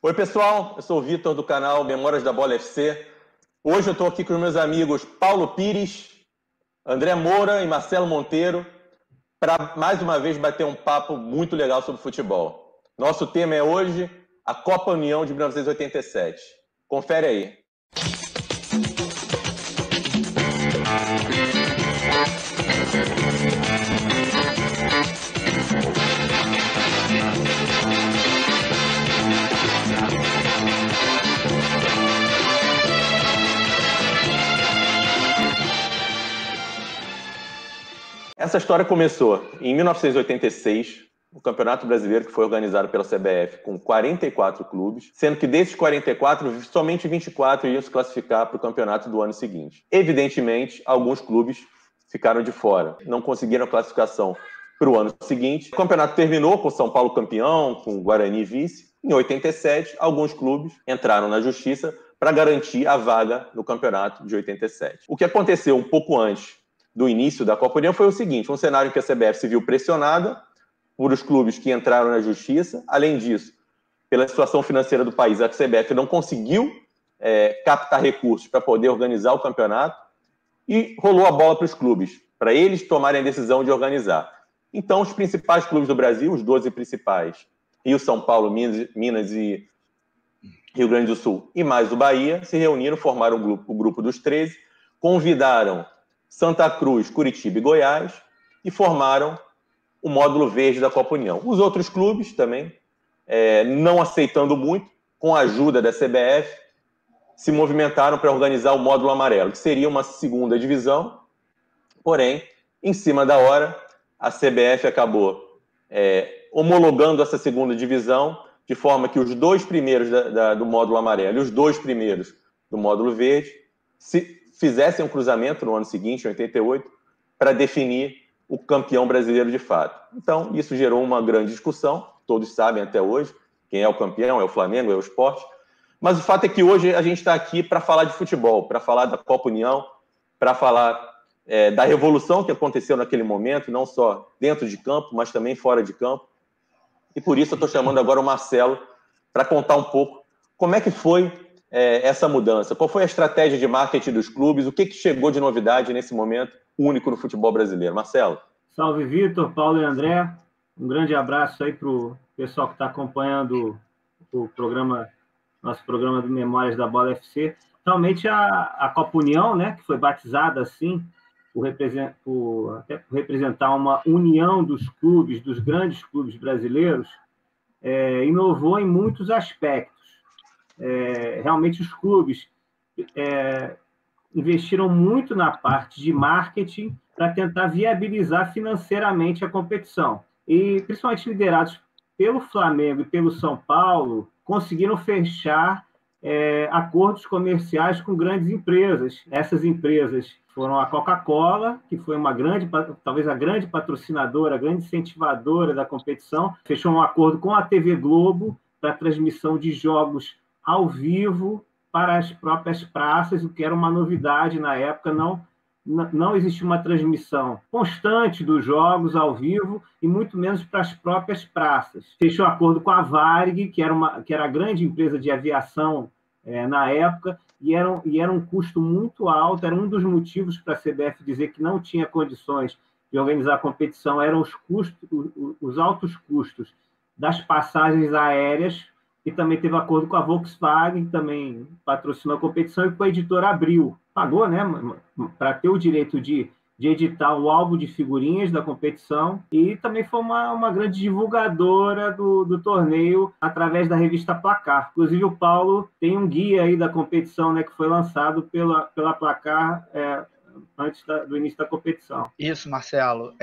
Oi, pessoal, eu sou o Vitor do canal Memórias da Bola FC. Hoje eu estou aqui com os meus amigos Paulo Pires, André Moura e Marcelo Monteiro para mais uma vez bater um papo muito legal sobre futebol. Nosso tema é hoje a Copa União de 1987. Confere aí. Essa história começou em 1986, o Campeonato Brasileiro que foi organizado pela CBF com 44 clubes, sendo que desses 44, somente 24 iam se classificar para o campeonato do ano seguinte. Evidentemente, alguns clubes ficaram de fora, não conseguiram a classificação para o ano seguinte. O campeonato terminou com São Paulo campeão, com Guarani vice. Em 87, alguns clubes entraram na justiça para garantir a vaga no campeonato de 87. O que aconteceu um pouco antes do início da Copa União foi o seguinte: um cenário em que a CBF se viu pressionada por os clubes que entraram na justiça. Além disso, pela situação financeira do país, a CBF não conseguiu captar recursos para poder organizar o campeonato e rolou a bola para os clubes, para eles tomarem a decisão de organizar. Então, os principais clubes do Brasil, os 12 principais, Rio, São Paulo, Minas e Rio Grande do Sul, e mais o Bahia, se reuniram, formaram o grupo dos 13, convidaram Santa Cruz, Curitiba e Goiás e formaram o módulo verde da Copa União. Os outros clubes também, não aceitando muito, com a ajuda da CBF, se movimentaram para organizar o módulo amarelo, que seria uma segunda divisão. Porém, em cima da hora, a CBF acabou homologando essa segunda divisão, de forma que os dois primeiros do módulo amarelo e os dois primeiros do módulo verde fizessem um cruzamento no ano seguinte, em 88, para definir o campeão brasileiro de fato. Então, isso gerou uma grande discussão, todos sabem até hoje quem é o campeão, é o Flamengo, é o Sport. Mas o fato é que hoje a gente está aqui para falar de futebol, para falar da Copa União, para falar da revolução que aconteceu naquele momento, não só dentro de campo, mas também fora de campo. E por isso eu estou chamando agora o Marcelo para contar um pouco como é que foi essa mudança, qual foi a estratégia de marketing dos clubes, o que chegou de novidade nesse momento único no futebol brasileiro. Marcelo. Salve, Vitor, Paulo e André. Um grande abraço aí para o pessoal que está acompanhando o programa, nosso programa de Memórias da Bola FC. Realmente a Copa União, né, que foi batizada assim, até por representar uma união dos clubes, dos grandes clubes brasileiros, inovou em muitos aspectos. Realmente os clubes investiram muito na parte de marketing para tentar viabilizar financeiramente a competição. E, principalmente liderados pelo Flamengo e pelo São Paulo, conseguiram fechar acordos comerciais com grandes empresas. Essas empresas foram a Coca-Cola, que foi talvez a grande patrocinadora, a grande incentivadora da competição, fechou um acordo com a TV Globo para a transmissão de jogos ao vivo para as próprias praças, o que era uma novidade na época. Não existia uma transmissão constante dos jogos ao vivo e muito menos para as próprias praças. Fechou acordo com a Varig, que era a grande empresa de aviação na época, e era um custo muito alto. Era um dos motivos para a CBF dizer que não tinha condições de organizar a competição, eram os altos custos das passagens aéreas. E também teve acordo com a Volkswagen, que também patrocinou a competição, e com a editora Abril. Pagou, né, para ter o direito de editar o álbum de figurinhas da competição, e também foi uma grande divulgadora do torneio através da revista Placar. Inclusive, o Paulo tem um guia aí da competição, né, que foi lançado pela Placar antes do início da competição. Isso, Marcelo.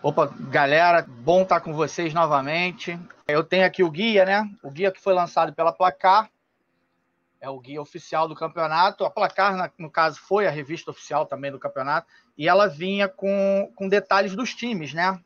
Opa, galera, bom estar com vocês novamente. Eu tenho aqui o guia, né? O guia que foi lançado pela Placar. É o guia oficial do campeonato. A Placar, no caso, foi a revista oficial também do campeonato. E ela vinha com detalhes dos times, né?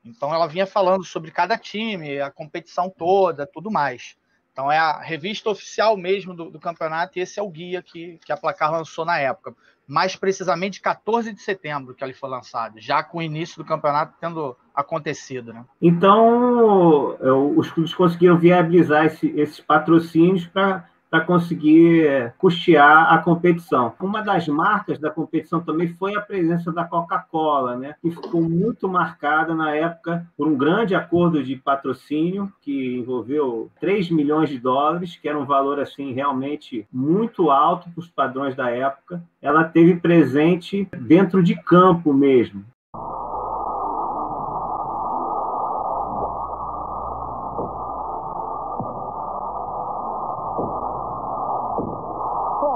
Então, ela vinha falando sobre cada time, a competição toda, tudo mais. Então, é a revista oficial mesmo do campeonato, e esse é o guia que a Placar lançou na época. mais precisamente 14 de setembro que ele foi lançado, já com o início do campeonato tendo acontecido, né? Então, os clubes conseguiram viabilizar esses patrocínios para conseguir custear a competição. Uma das marcas da competição também foi a presença da Coca-Cola, né, que ficou muito marcada na época por um grande acordo de patrocínio que envolveu 3 milhões de dólares, que era um valor assim realmente muito alto para os padrões da época. Ela teve presente dentro de campo mesmo.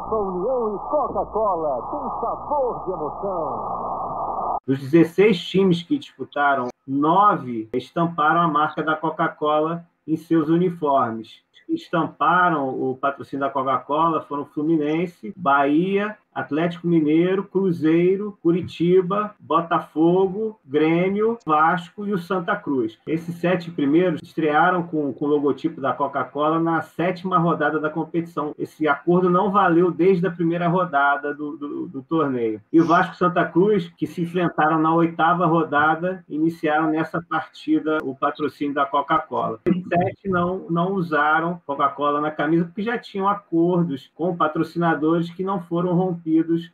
União e Coca-Cola, tem sabor de emoção. Dos 16 times que disputaram, 9 estamparam a marca da Coca-Cola em seus uniformes. Estamparam o patrocínio da Coca-Cola foram Fluminense, Bahia, Atlético Mineiro, Cruzeiro, Curitiba, Botafogo, Grêmio, Vasco e o Santa Cruz. Esses 7 primeiros estrearam com o logotipo da Coca-Cola na 7ª rodada da competição. Esse acordo não valeu desde a primeira rodada do torneio. E o Vasco e Santa Cruz, que se enfrentaram na 8ª rodada, iniciaram nessa partida o patrocínio da Coca-Cola. Os 7 não usaram Coca-Cola na camisa porque já tinham acordos com patrocinadores que não foram rompidos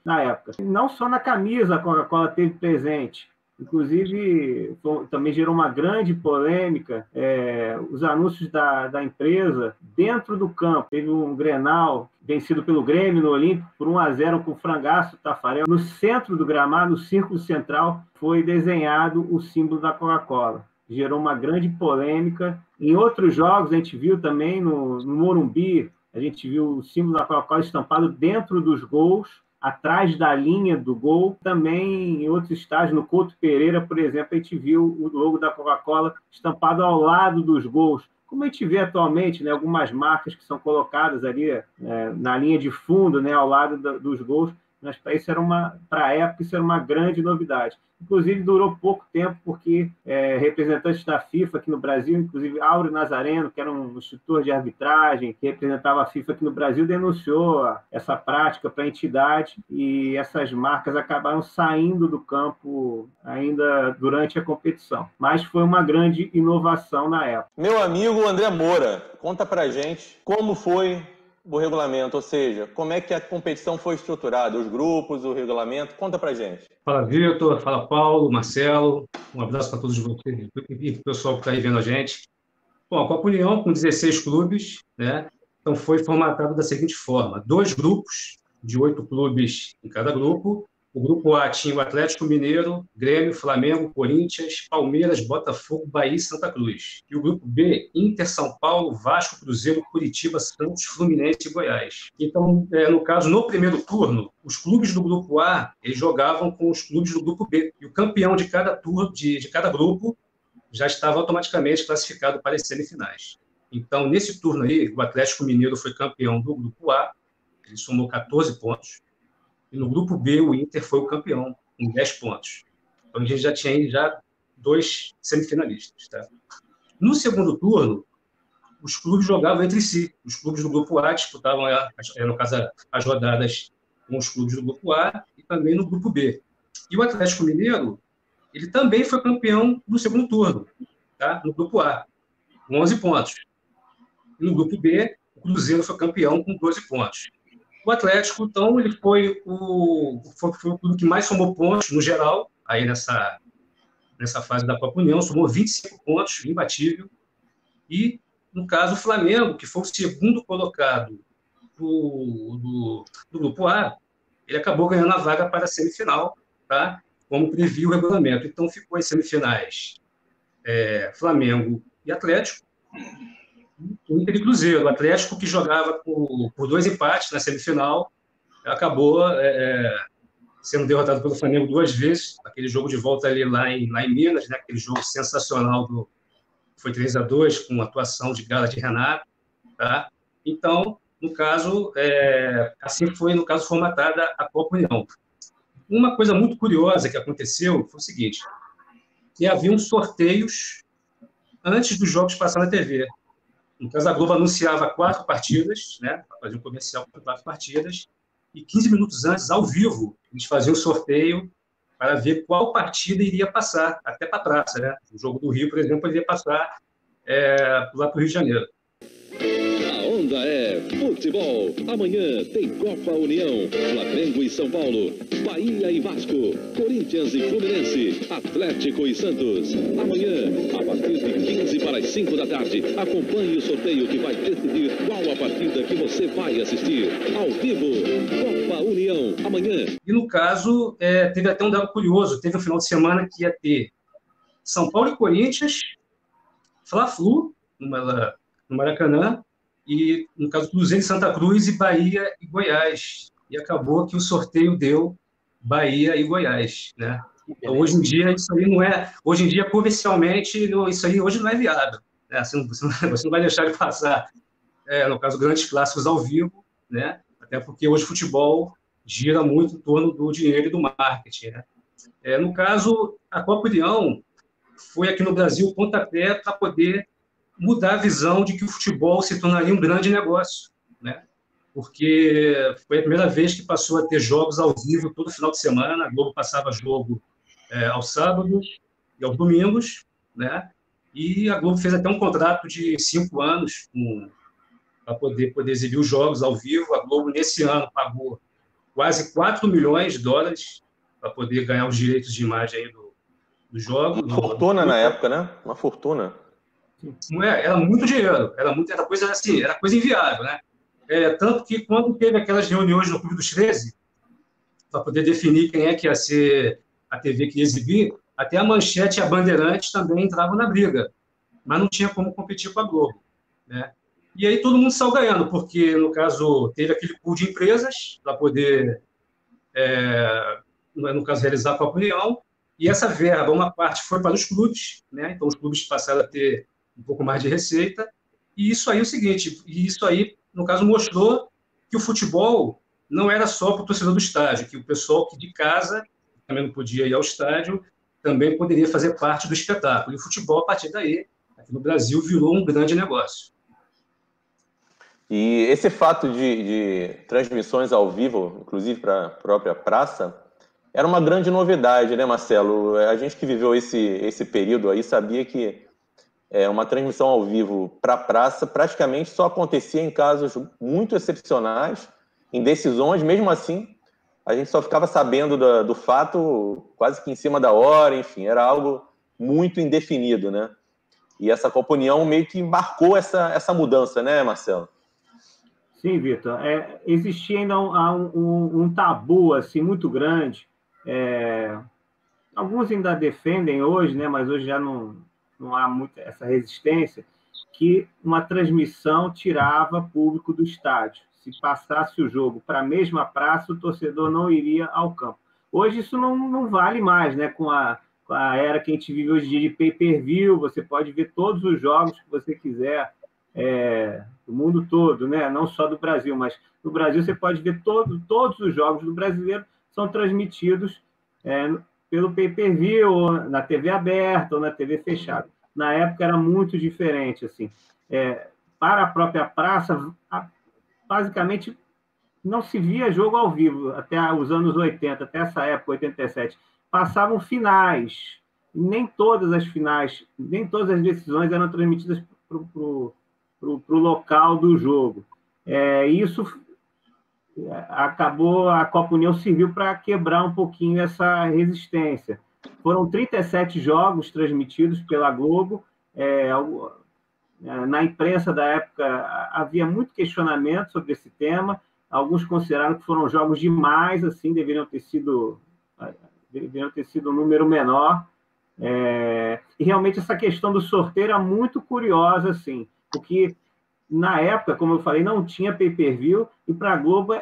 na época. Não só na camisa a Coca-Cola teve presente, inclusive também gerou uma grande polêmica os anúncios da empresa dentro do campo. Teve um Grenal vencido pelo Grêmio no Olímpico por 1-0 com o frangaço do Tafarel. No centro do gramado, no círculo central, foi desenhado o símbolo da Coca-Cola. Gerou uma grande polêmica. Em outros jogos, a gente viu também no Morumbi, a gente viu o símbolo da Coca-Cola estampado dentro dos gols, atrás da linha do gol. Também em outros estádios, no Couto Pereira, por exemplo, a gente viu o logo da Coca-Cola estampado ao lado dos gols. Como a gente vê atualmente, né, algumas marcas que são colocadas ali na linha de fundo, né, ao lado dos gols, mas para a época isso era uma grande novidade. Inclusive, durou pouco tempo, porque representantes da FIFA aqui no Brasil, inclusive Áureo Nazareno, que era um instrutor de arbitragem, que representava a FIFA aqui no Brasil, denunciou essa prática para a entidade e essas marcas acabaram saindo do campo ainda durante a competição. Mas foi uma grande inovação na época. Meu amigo André Moura, conta pra gente como foi o regulamento, ou seja, como é que a competição foi estruturada, os grupos, o regulamento, conta pra gente. Fala, Vitor, fala, Paulo, Marcelo, um abraço para todos vocês e para o pessoal que está aí vendo a gente. Bom, a Copa União, com 16 clubes, né, então foi formatado da seguinte forma: 2 grupos, de 8 clubes em cada grupo. O grupo A tinha o Atlético Mineiro, Grêmio, Flamengo, Corinthians, Palmeiras, Botafogo, Bahia e Santa Cruz. E o grupo B, Inter, São Paulo, Vasco, Cruzeiro, Curitiba, Santos, Fluminense e Goiás. Então, no caso, no primeiro turno, os clubes do grupo A eles jogavam com os clubes do grupo B. E o campeão de cada turno, de cada grupo, já estava automaticamente classificado para as semifinais. Então, nesse turno aí, o Atlético Mineiro foi campeão do grupo A, ele somou 14 pontos. E no grupo B, o Inter foi o campeão, com 10 pontos. Então, a gente já tinha 2 semifinalistas. Tá? No segundo turno, os clubes jogavam entre si. Os clubes do grupo A disputavam, no caso, as rodadas com os clubes do grupo A e também no grupo B. E o Atlético Mineiro, ele também foi campeão no segundo turno, tá? No grupo A, com 11 pontos. E no grupo B, o Cruzeiro foi campeão com 12 pontos. O Atlético, então, ele foi o clube que mais somou pontos, no geral, aí nessa fase da Copa União, somou 25 pontos, imbatível. E, no caso, o Flamengo, que foi o segundo colocado do grupo A, ele acabou ganhando a vaga para a semifinal, tá? Como previu o regulamento. Então, ficou em semifinais Flamengo e Atlético, o Inter e Cruzeiro. O Atlético, que jogava por 2 empates na semifinal, acabou sendo derrotado pelo Flamengo 2 vezes, aquele jogo de volta ali lá em Minas, né? Aquele jogo sensacional foi 3-2, com atuação de gala de Renato. Tá? Então, no caso, assim foi, no caso, formatada a Copa União. Uma coisa muito curiosa que aconteceu foi o seguinte: que haviam sorteios antes dos jogos passar na TV. No caso, a Globo anunciava 4 partidas, né? Fazia um comercial com 4 partidas, e 15 minutos antes, ao vivo, eles faziam um sorteio para ver qual partida iria passar, até para a praça, né? O jogo do Rio, por exemplo, iria passar lá para o Rio de Janeiro. A onda é futebol. Amanhã tem Copa União, Flamengo e São Paulo, Bahia e Vasco, Corinthians e Fluminense, Atlético e Santos. Amanhã, a partir de 15 para as 5 da tarde, acompanhe o sorteio que vai decidir qual a partida que você vai assistir. Ao vivo, Copa União, amanhã. E no caso, teve até um dado curioso, teve um final de semana que ia ter São Paulo e Corinthians, Fla-Flu, no Maracanã, e, no caso, Cruzeiro e Santa Cruz, e Bahia e Goiás. E acabou que o sorteio deu Bahia e Goiás, né? Então, hoje em dia, isso aí não é... Hoje em dia, comercialmente, isso aí hoje não é viável, né? Você não vai deixar de passar, no caso, grandes clássicos ao vivo, né? Até porque hoje o futebol gira muito em torno do dinheiro e do marketing, né? No caso, a Copa União foi aqui no Brasil o pontapé para poder mudar a visão de que o futebol se tornaria um grande negócio, né? Porque foi a primeira vez que passou a ter jogos ao vivo todo final de semana. A Globo passava jogo aos sábados e aos domingos, né? E a Globo fez até um contrato de 5 anos para poder exibir os jogos ao vivo. A Globo, nesse ano, pagou quase 4 milhões de dólares para poder ganhar os direitos de imagem aí do jogo. Uma fortuna na época, né? Uma fortuna. Era muito dinheiro, era coisa assim, era coisa inviável, né? Tanto que quando teve aquelas reuniões no Clube dos 13, para poder definir quem é que ia ser a TV que ia exibir, até a Manchete e a Bandeirantes também entravam na briga, mas não tinha como competir com a Globo, né? E aí todo mundo saiu ganhando, porque, no caso, teve aquele pool de empresas para poder, no caso, realizar a Copa União, e essa verba, uma parte foi para os clubes, né? Então os clubes passaram a ter um pouco mais de receita, e isso aí é o seguinte, no caso, mostrou que o futebol não era só para o torcedor do estádio, que o pessoal que de casa também não podia ir ao estádio, também poderia fazer parte do espetáculo. E o futebol, a partir daí, aqui no Brasil, virou um grande negócio. E esse fato de transmissões ao vivo, inclusive para a própria praça, era uma grande novidade, né, Marcelo? A gente que viveu esse período aí sabia que uma transmissão ao vivo para a praça praticamente só acontecia em casos muito excepcionais, em decisões. Mesmo assim, a gente só ficava sabendo do fato quase que em cima da hora, enfim, era algo muito indefinido, né? E essa Copa União meio que marcou essa mudança, né, Marcelo? Sim, Vitor. Existia ainda um tabu assim, muito grande. Alguns ainda defendem hoje, né, mas hoje já não há muita essa resistência, que uma transmissão tirava público do estádio. Se passasse o jogo para a mesma praça, o torcedor não iria ao campo. Hoje isso não vale mais, né? Com a era que a gente vive hoje em dia de pay-per-view, você pode ver todos os jogos que você quiser, do mundo todo, né? Não só do Brasil, mas no Brasil você pode ver todos os jogos do brasileiro são transmitidos pelo pay-per-view, ou na TV aberta, ou na TV fechada. Na época era muito diferente, assim. Para a própria praça, basicamente não se via jogo ao vivo até os anos 80, até essa época, 87. Passavam finais, nem todas as finais, nem todas as decisões eram transmitidas para o local do jogo. Isso acabou, a Copa União serviu para quebrar um pouquinho essa resistência. Foram 37 jogos transmitidos pela Globo. Na imprensa da época havia muito questionamento sobre esse tema. Alguns consideraram que foram jogos demais, assim, deveriam ter sido um número menor. E realmente essa questão do sorteio era muito curiosa, assim, porque na época, como eu falei, não tinha pay-per-view, e para a Globo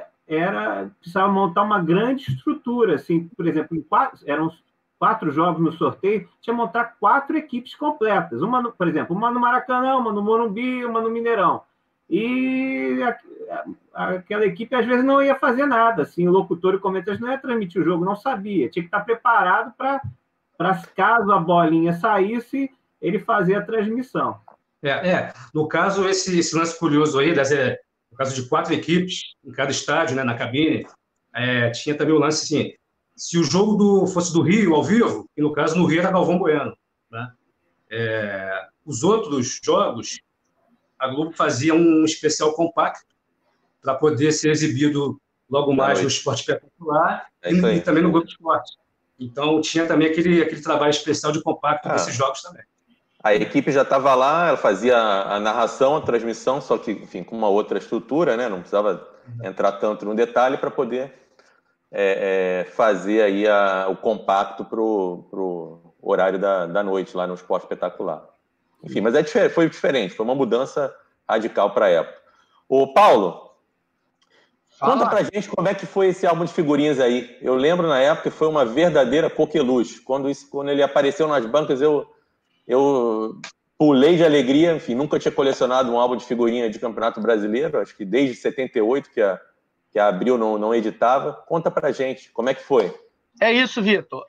precisava montar uma grande estrutura, assim, por exemplo, eram 4 jogos no sorteio, tinha que montar 4 equipes completas, por exemplo, uma no Maracanã, uma no Morumbi, uma no Mineirão, e aquela equipe às vezes não ia fazer nada, assim, o locutor e o comentarista não ia transmitir o jogo, não sabia, tinha que estar preparado para caso a bolinha saísse, ele fazer a transmissão. No caso, esse lance curioso aí, no caso de 4 equipes em cada estádio, né, na cabine, tinha também o lance assim, se o jogo fosse do Rio ao vivo, e no caso no Rio era Galvão Bueno, né? Os outros jogos, a Globo fazia um especial compacto para poder ser exibido logo mais no Esporte Espetacular e também no Globo Esporte. Então tinha também aquele trabalho especial de compacto desses jogos também. A equipe já estava lá, ela fazia a narração, a transmissão, só que, enfim, com uma outra estrutura, né? Não precisava entrar tanto no detalhe para poder fazer aí o compacto para o horário da noite lá no Esporte Espetacular. Enfim, mas foi diferente, foi uma mudança radical para a época. Ô, Paulo, conta pra gente como é que foi esse álbum de figurinhas aí. Eu lembro na época que foi uma verdadeira coqueluche. Quando ele apareceu nas bancas, eu pulei de alegria. Enfim, nunca tinha colecionado um álbum de figurinha de Campeonato Brasileiro, acho que desde 78 que a Abril não editava. Conta pra gente, como é que foi? É isso, Vitor.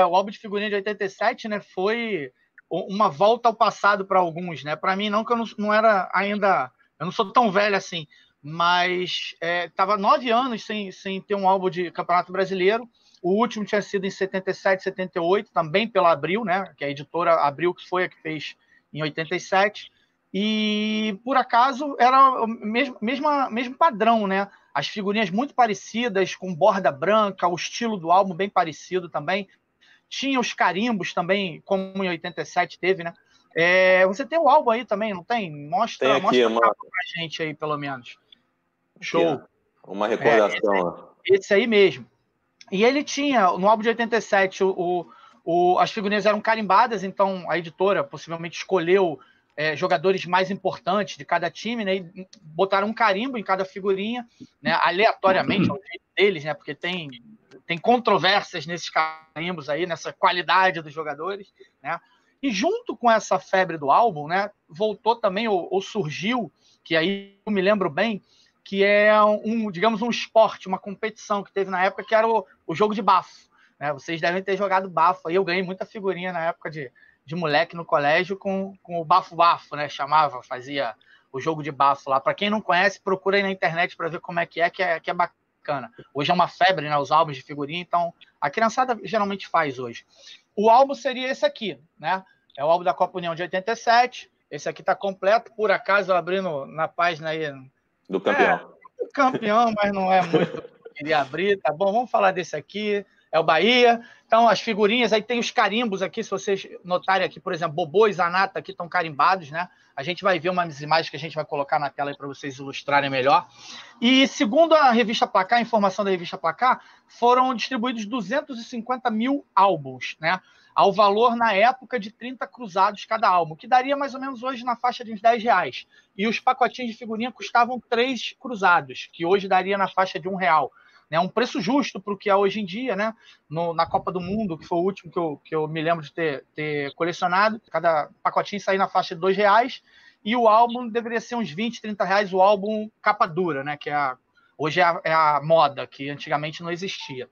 O álbum de figurinha de 87, né, foi uma volta ao passado para alguns, né? Para mim, não, que eu não era ainda... Eu não sou tão velho assim, mas estava 9 anos sem ter um álbum de Campeonato Brasileiro. O último tinha sido em 77, 78, também pela Abril, né? Que a editora Abril, que foi a que fez em 87. E, por acaso, era o mesmo padrão, né? As figurinhas muito parecidas, com borda branca, o estilo do álbum bem parecido também. Tinha os carimbos também, como em 87 teve, né? Você tem o álbum aí também, não tem? Mostra pra gente aí, pelo menos. Show. Aqui, uma recordação. Esse aí mesmo. E ele tinha, no álbum de 87, as figurinhas eram carimbadas, então a editora possivelmente escolheu jogadores mais importantes de cada time, né? E botaram um carimbo em cada figurinha, né? Aleatoriamente, ao jeito deles, né? Porque tem controvérsias nesses carimbos aí, nessa qualidade dos jogadores, né? E junto com essa febre do álbum, né? Voltou também, ou surgiu, que aí eu me lembro bem, que é digamos, um esporte, uma competição que teve na época, que era o jogo de bafo, né? Vocês devem ter jogado bafo, aí eu ganhei muita figurinha na época de moleque no colégio com o bafo-bafo, né? Fazia o jogo de bafo lá. Para quem não conhece, procura aí na internet para ver como é que é bacana. Hoje é uma febre, né? Os álbuns de figurinha, então a criançada geralmente faz hoje. O álbum seria esse aqui, né? É o álbum da Copa União de 87. Esse aqui tá completo, por acaso, abrindo na página aí. Do campeão. Campeão, mas não é muito que eu queria abrir, tá bom? Vamos falar desse aqui. É o Bahia. Então, as figurinhas, aí tem os carimbos aqui, se vocês notarem aqui, por exemplo, Bobô e Zanata aqui estão carimbados, né? A gente vai ver umas imagens que a gente vai colocar na tela aí para vocês ilustrarem melhor. E, segundo a revista Placar, a informação da revista Placar, foram distribuídos 250 mil álbuns, né? Ao valor, na época, de 30 cruzados cada álbum, que daria mais ou menos hoje na faixa de uns R$10. E os pacotinhos de figurinha custavam 3 cruzados, que hoje daria na faixa de R$1. Né, um preço justo para o que é hoje em dia, né? Na Copa do Mundo, que foi o último que eu me lembro de ter colecionado, cada pacotinho saía na faixa de R$2, e o álbum deveria ser uns R$20, R$30, o álbum capa dura, né? Que hoje é a moda, que antigamente não existia.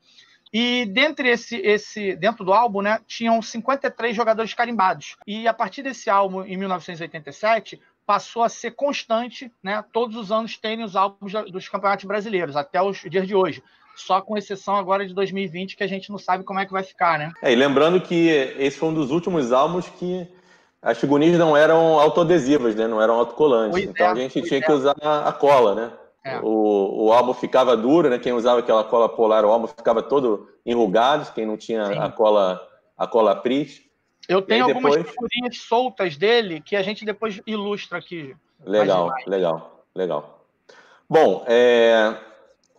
E dentro do álbum, né, tinham 53 jogadores carimbados. E a partir desse álbum, em 1987, passou a ser constante, né, todos os anos terem os álbuns dos campeonatos brasileiros, até os dias de hoje. Só com exceção agora de 2020, que a gente não sabe como é que vai ficar, né? E lembrando que esse foi um dos últimos álbuns que as figurinhas não eram autoadesivas, né? Não eram autocolantes. Então a gente tinha que usar a cola, né? O álbum ficava duro, né? Quem usava aquela cola polar, o álbum ficava todo enrugado, quem não tinha a cola Pris. Eu tenho algumas figurinhas soltas dele que a gente depois ilustra aqui. Legal. Bom,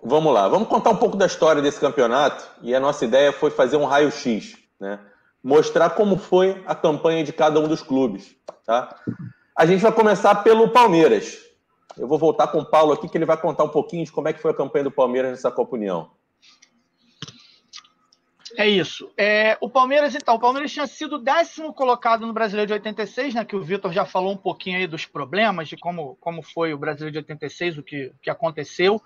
vamos lá. Vamos contar um pouco da história desse campeonato. E a nossa ideia foi fazer um raio-x, né? Mostrar como foi a campanha de cada um dos clubes, tá? A gente vai começar pelo Palmeiras. Eu vou voltar com o Paulo aqui, que ele vai contar um pouquinho de como é que foi a campanha do Palmeiras nessa Copa União. É isso. O Palmeiras tinha sido 10º colocado no Brasileiro de 86, né? Que o Vitor já falou um pouquinho aí dos problemas, de como foi o Brasileiro de 86, o que aconteceu.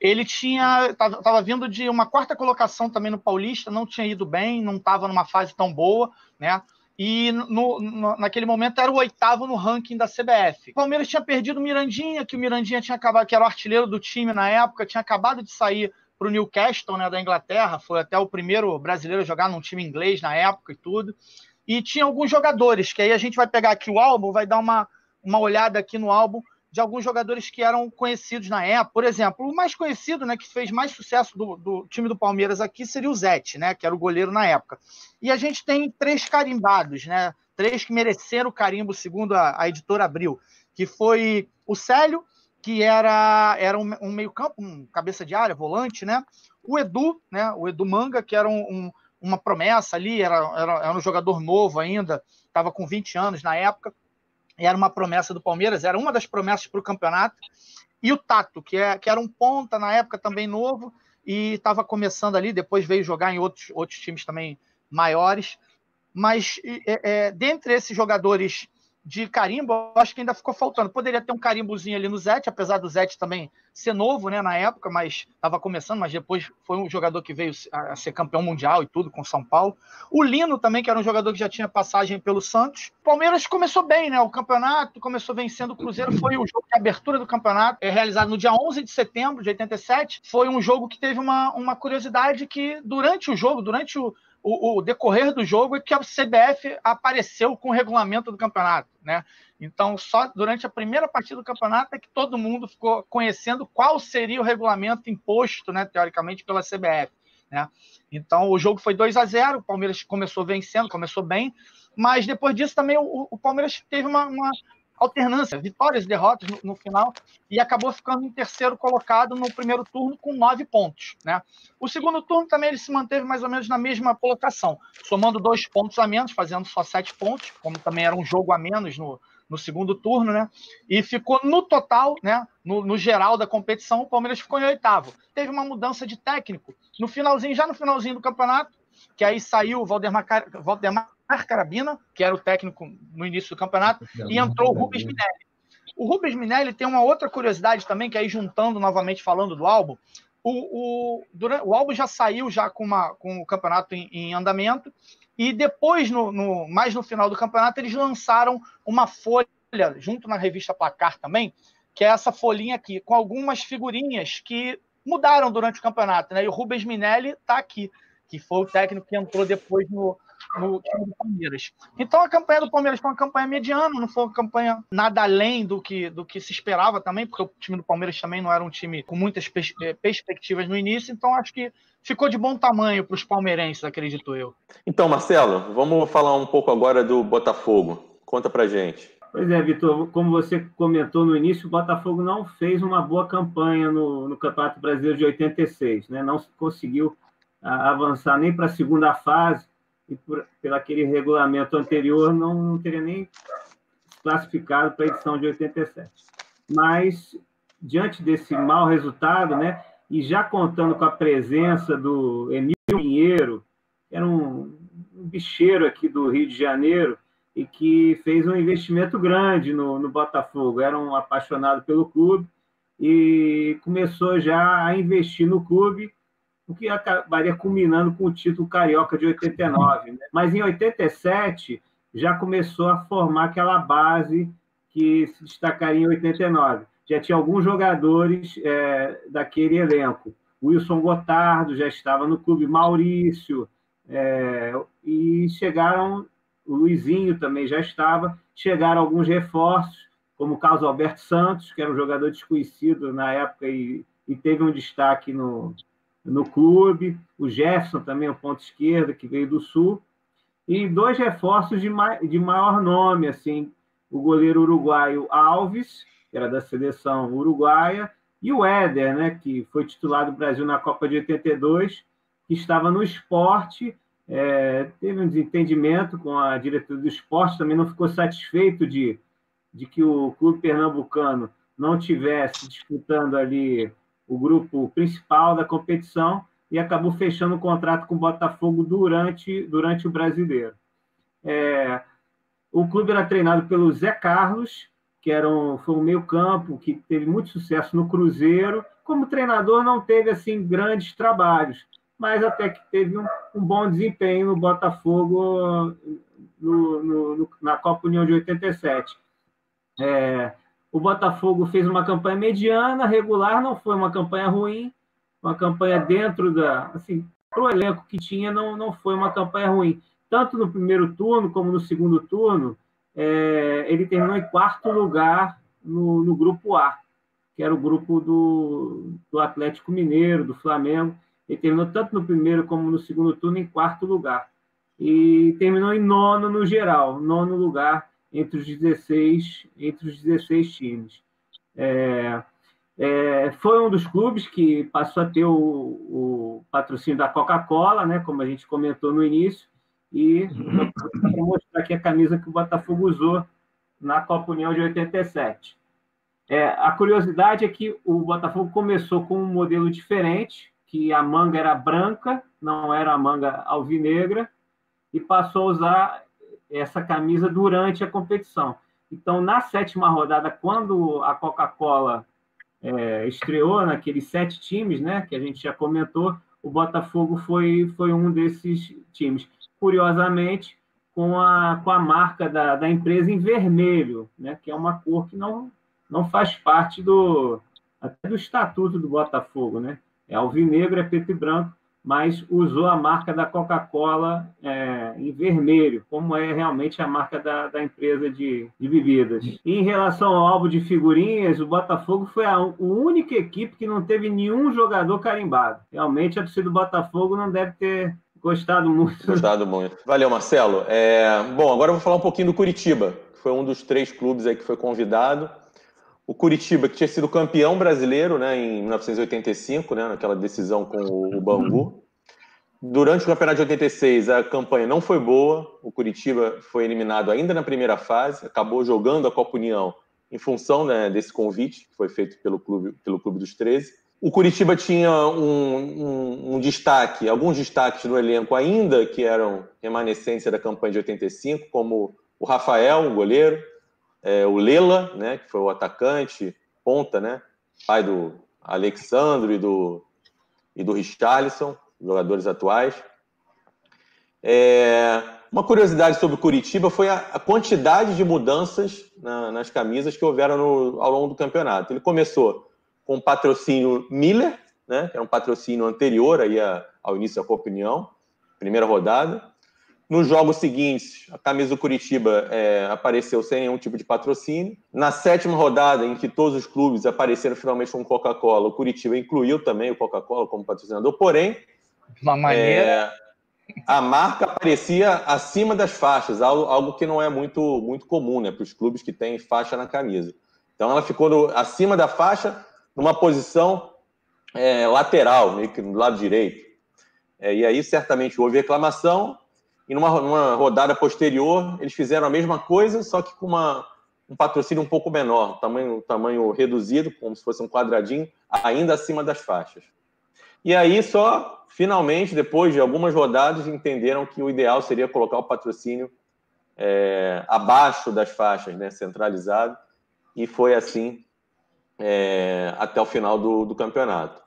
Ele estava vindo de uma 4ª colocação também no Paulista, não tinha ido bem, não estava numa fase tão boa, né? E naquele momento era o 8º no ranking da CBF. O Palmeiras tinha perdido o Mirandinha, que o Mirandinha tinha acabado, que era o artilheiro do time na época, tinha acabado de sair para o Newcastle, né, da Inglaterra, foi até o primeiro brasileiro a jogar num time inglês na época e tudo. E tinha alguns jogadores, que aí a gente vai pegar aqui o álbum, vai dar uma olhada aqui no álbum de alguns jogadores que eram conhecidos na época. Por exemplo, o mais conhecido, né, que fez mais sucesso do time do Palmeiras aqui seria o Zete, né, que era o goleiro na época. E a gente tem 3 carimbados, né, 3 que mereceram o carimbo, segundo a editora Abril, que foi o Célio, que era um meio-campo, um cabeça de área, volante, né? O Edu, né? O Edu Manga, que era uma promessa ali, era um jogador novo ainda, estava com 20 anos na época, era uma promessa do Palmeiras, era uma das promessas para o campeonato. E o Tato, que era um ponta na época também novo, e estava começando ali, depois veio jogar em outros times também maiores. Mas dentre esses jogadores de carimbo, eu acho que ainda ficou faltando. Poderia ter um carimbozinho ali no Zete, apesar do Zete também ser novo, né, na época, mas estava começando, mas depois foi um jogador que veio a ser campeão mundial e tudo com São Paulo. O Lino também, que era um jogador que já tinha passagem pelo Santos. O Palmeiras começou bem, né, o campeonato, começou vencendo o Cruzeiro, foi o jogo de abertura do campeonato, realizado no dia 11 de setembro de 87. Foi um jogo que teve uma curiosidade que durante o jogo, durante o decorrer do jogo é que a CBF apareceu com o regulamento do campeonato, né? Então, só durante a primeira partida do campeonato é que todo mundo ficou conhecendo qual seria o regulamento imposto, né, teoricamente, pela CBF, né? Então, o jogo foi 2-0, o Palmeiras começou vencendo, começou bem, mas depois disso também o Palmeiras teve uma alternância, vitórias e derrotas no final, e acabou ficando em terceiro colocado no primeiro turno com 9 pontos, né? O segundo turno também ele se manteve mais ou menos na mesma colocação, somando 2 pontos a menos, fazendo só 7 pontos, como também era um jogo a menos no segundo turno, né? E ficou no total, né? No geral da competição, o Palmeiras ficou em 8º. Teve uma mudança de técnico já no finalzinho do campeonato, que aí saiu o Valdemar Carabina, que era o técnico no início do campeonato, e entrou o Rubens Minelli. O Rubens Minelli tem uma outra curiosidade também, que aí juntando novamente falando do álbum, o álbum já saiu já com o campeonato em andamento, e depois, mais no final do campeonato, eles lançaram uma folha, junto na revista Placar também, que é essa folhinha aqui, com algumas figurinhas que mudaram durante o campeonato, né? E o Rubens Minelli está aqui, que foi o técnico que entrou depois no time do Palmeiras. Então a campanha do Palmeiras foi uma campanha mediana, não foi uma campanha nada além do que se esperava também, porque o time do Palmeiras também não era um time com muitas perspectivas no início, então acho que ficou de bom tamanho para os palmeirenses, acredito eu. Então, Marcelo, vamos falar um pouco agora do Botafogo. Conta pra gente. Pois é, Vitor, como você comentou no início, o Botafogo não fez uma boa campanha no Campeonato Brasileiro de 86, né? Não conseguiu avançar nem para a segunda fase, e pelo aquele regulamento anterior não teria nem classificado para a edição de 87. Mas, diante desse mau resultado, né, e já contando com a presença do Emílio Pinheiro, que era um bicheiro aqui do Rio de Janeiro, e que fez um investimento grande no Botafogo, era um apaixonado pelo clube, e começou já a investir no clube, o que acabaria culminando com o título carioca de 89. Né? Mas em 87 já começou a formar aquela base que se destacaria em 89. Já tinha alguns jogadores daquele elenco. Wilson Gotardo já estava no clube, Maurício, e chegaram, o Luizinho também já estava, chegaram alguns reforços, como o Carlos Alberto Santos, que era um jogador desconhecido na época e teve um destaque no clube, o Jefferson também, o ponto esquerda, que veio do Sul, e 2 reforços de maior nome, assim, o goleiro uruguaio Alves, que era da seleção uruguaia, e o Éder, né, que foi titular do Brasil na Copa de 82, que estava no Sport, teve um desentendimento com a diretoria do Sport, também não ficou satisfeito de que o clube pernambucano não tivesse disputando ali o grupo principal da competição e acabou fechando o contrato com o Botafogo durante o Brasileiro. O clube era treinado pelo Zé Carlos, que foi um meio-campo que teve muito sucesso no Cruzeiro. Como treinador, não teve assim grandes trabalhos, mas até que teve um bom desempenho no Botafogo na Copa União de 87. O Botafogo fez uma campanha mediana, regular, não foi uma campanha ruim, uma campanha dentro da... Assim, para o elenco que tinha, não foi uma campanha ruim. Tanto no primeiro turno como no segundo turno, ele terminou em 4º lugar no Grupo A, que era o grupo do Atlético Mineiro, do Flamengo. Ele terminou tanto no primeiro como no segundo turno em 4º lugar. E terminou em 9º no geral, 9º lugar entre os 16 times. Foi um dos clubes que passou a ter o patrocínio da Coca-Cola, né, como a gente comentou no início, e vou mostrar aqui a camisa que o Botafogo usou na Copa União de 87. A curiosidade é que o Botafogo começou com um modelo diferente, que a manga era branca, não era a manga alvinegra, e passou a usar essa camisa durante a competição. Então, na 7ª rodada, quando a Coca-Cola estreou naqueles 7 times, né, que a gente já comentou, o Botafogo foi um desses times. Curiosamente, com a marca da empresa em vermelho, né, que é uma cor que não faz parte até do estatuto do Botafogo, né? É alvinegro, é preto e branco, mas usou a marca da Coca-Cola em vermelho, como é realmente a marca da empresa de bebidas. E em relação ao álbum de figurinhas, o Botafogo foi a única equipe que não teve nenhum jogador carimbado. Realmente, a torcida do Botafogo não deve ter gostado muito. Valeu, Marcelo. Bom, agora eu vou falar um pouquinho do Curitiba, que foi um dos 3 clubes aí que foi convidado. O Curitiba, que tinha sido campeão brasileiro, né, em 1985, né, naquela decisão com o Bangu. Durante o campeonato de 86, a campanha não foi boa. O Curitiba foi eliminado ainda na primeira fase, acabou jogando a Copa União em função, né, desse convite que foi feito pelo Clube dos 13. O Curitiba tinha alguns destaques no elenco ainda que eram remanescência da campanha de 85, como o Rafael, o goleiro, o Lela, né, que foi o atacante, ponta, né, pai do Alexandre e do Richarlison, jogadores atuais. Uma curiosidade sobre o Curitiba foi a quantidade de mudanças nas camisas que houveram ao longo do campeonato. Ele começou com o patrocínio Miller, né, que era um patrocínio anterior aí ao início da Copa União, primeira rodada. Nos jogos seguintes, a camisa do Curitiba apareceu sem nenhum tipo de patrocínio. Na 7ª rodada, em que todos os clubes apareceram finalmente com Coca-Cola, o Curitiba incluiu também o Coca-Cola como patrocinador, porém, a marca aparecia acima das faixas, algo que não é muito, muito comum, né, para os clubes que têm faixa na camisa. Então, ela ficou acima da faixa, numa posição lateral, meio que do lado direito. E aí, certamente, houve reclamação. E numa rodada posterior, eles fizeram a mesma coisa, só que com um patrocínio um pouco menor, tamanho reduzido, como se fosse um quadradinho, ainda acima das faixas. E aí, só finalmente, depois de algumas rodadas, entenderam que o ideal seria colocar o patrocínio abaixo das faixas, né, centralizado, e foi assim até o final do campeonato.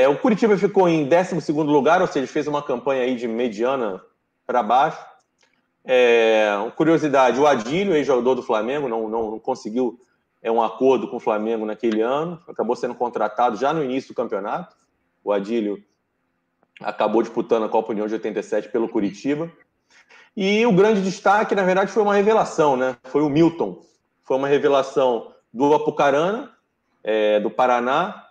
O Curitiba ficou em 12º lugar, ou seja, fez uma campanha aí de mediana para baixo. Curiosidade, o Adílio, ex-jogador do Flamengo, não conseguiu um acordo com o Flamengo naquele ano, acabou sendo contratado já no início do campeonato. O Adílio acabou disputando a Copa União de 87 pelo Curitiba. E o grande destaque, na verdade, foi uma revelação, né? Foi o Milton. Foi uma revelação do Apucarana, do Paraná.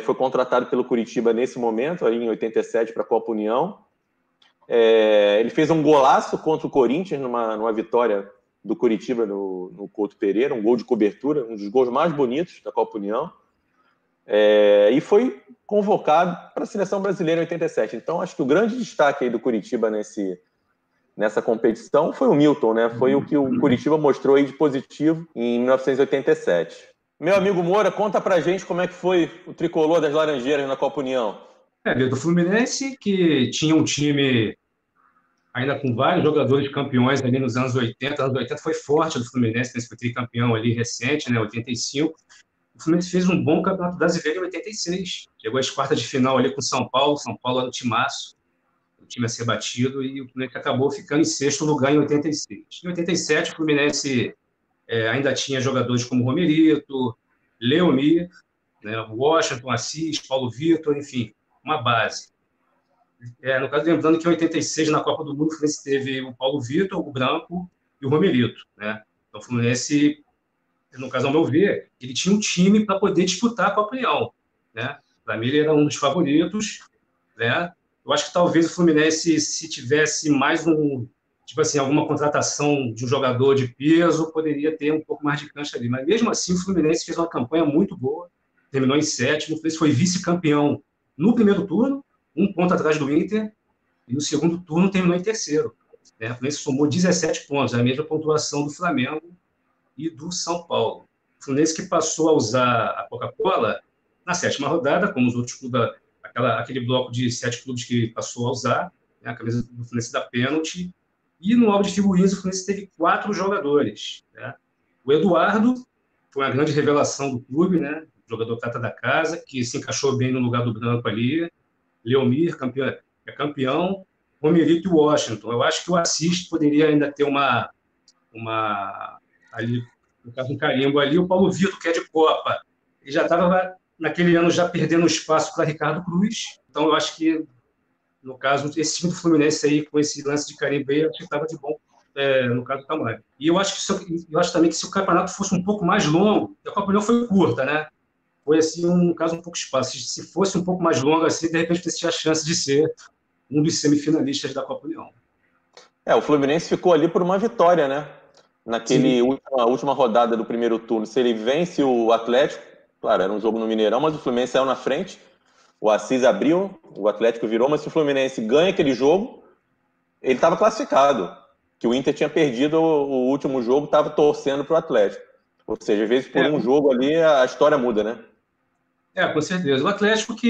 Foi contratado pelo Curitiba nesse momento, ali em 87, para a Copa União. Ele fez um golaço contra o Corinthians numa vitória do Curitiba no Couto Pereira, um gol de cobertura, um dos gols mais bonitos da Copa União, e foi convocado para a Seleção Brasileira em 87. Então, acho que o grande destaque aí do Curitiba nessa competição foi o Milton, né? Foi o que o Curitiba mostrou aí de positivo em 1987. Meu amigo Moura, conta pra gente como é que foi o tricolor das Laranjeiras na Copa União. Do Fluminense, que tinha um time ainda com vários jogadores campeões ali nos anos 80. Anos 80 foi forte do Fluminense, nesse tricampeão ali recente, né, 85. O Fluminense fez um bom campeonato brasileiro em 86. Chegou às quartas de final ali com o São Paulo. São Paulo era um timaço, o time a ser batido, e o Fluminense acabou ficando em 6º lugar em 86. Em 87, o Fluminense ainda tinha jogadores como Romerito, Leomir, né? O Washington, Assis, Paulo Vitor, enfim, uma base. No caso, lembrando que em 86, na Copa do Mundo, o Fluminense teve o Paulo Vitor, o Branco e o Romerito, né? Então, o Fluminense, no caso, ao meu ver, ele tinha um time para poder disputar a Copa União, né? Para mim, ele era um dos favoritos, né? Eu acho que talvez o Fluminense, se tivesse mais tipo assim, alguma contratação de um jogador de peso, poderia ter um pouco mais de cancha ali. Mas mesmo assim, o Fluminense fez uma campanha muito boa, terminou em 7º, o Fluminense foi vice-campeão no primeiro turno, 1 ponto atrás do Inter, e no segundo turno terminou em 3º. Né? O Fluminense somou 17 pontos, a mesma pontuação do Flamengo e do São Paulo. O Fluminense que passou a usar a Coca-Cola na 7ª rodada, como os outros clubes, aquele bloco de 7 clubes que passou a usar, né? A camisa do Fluminense da pênalti, e no álbum de figurinhas o Fluminense teve 4 jogadores. Né? O Eduardo foi uma grande revelação do clube, né? Jogador prata da casa, que se encaixou bem no lugar do Branco ali. Leomir, campeão, Romerito e Washington. Eu acho que o Assis poderia ainda ter ali, no caso, um carimbo ali. O Paulo Vitor, que é de Copa, ele já estava, naquele ano, já perdendo espaço para Ricardo Cruz. Então, eu acho que, no caso, esse time do Fluminense aí, com esse lance de carimbo aí, eu acho que estava de bom, no caso do tamanho. E eu acho também que se o campeonato fosse um pouco mais longo, a Copa União foi curta, né? Foi, assim, um caso um pouco espaço. Se fosse um pouco mais longo, assim, de repente, tinha a chance de ser um dos semifinalistas da Copa União. O Fluminense ficou ali por uma vitória, né? Na última rodada do primeiro turno. Se ele vence o Atlético, claro, era um jogo no Mineirão, mas o Fluminense saiu na frente, o Assis abriu, o Atlético virou, mas se o Fluminense ganha aquele jogo, ele estava classificado. Que o Inter tinha perdido o último jogo, estava torcendo para o Atlético. Ou seja, às vezes por um jogo ali a história muda, né? Com certeza. O Atlético, que